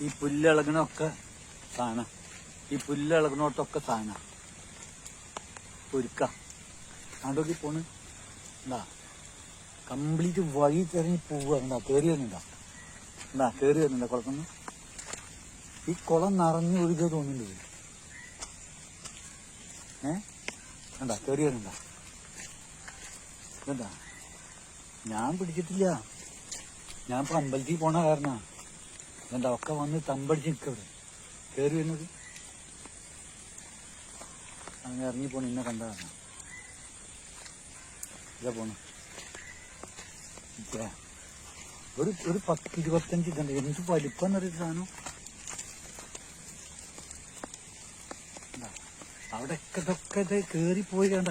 ഈ പുല്ലിളകണൊക്കെ സാധനം, ഈ പുല്ലിളകണോട്ടൊക്കെ സാധനം ഒരുക്ക നാടോക്കി പോണ്. എന്താ കംപ്ലീറ്റ് വഴി തിരഞ്ഞ് പോവുക. എന്താ കയറി വരുന്നുണ്ടാ, എന്താ കയറി വരുന്നുണ്ടാ കുളത്തുനിന്ന്. ഈ കുളം നിറഞ്ഞു ഒഴുകുക തോന്നുന്നുണ്ട്. എന്താ കയറി വരുന്നുണ്ടാ. എന്താ ഞാൻ പിടിച്ചിട്ടില്ല, ഞാൻ ഇപ്പൊ അമ്പലത്തിൽ പോണ കാരണ. എന്താ ഒക്കെ വന്ന് തമ്പടിച്ച് നിൽക്കവിടെ കയറി വരുന്നത്. അങ്ങനെ ഇറങ്ങി പോണ ഇന്നെ കണ്ട കാരണം ഇതാ പോണു. ഒരു 10-25 ഇതുണ്ട്. എന്ത് വലിപ്പം എന്നൊരു സാധനം. അവിടെയൊക്കെ ഇതൊക്കെ ഇത് കയറിപ്പോയി കണ്ട.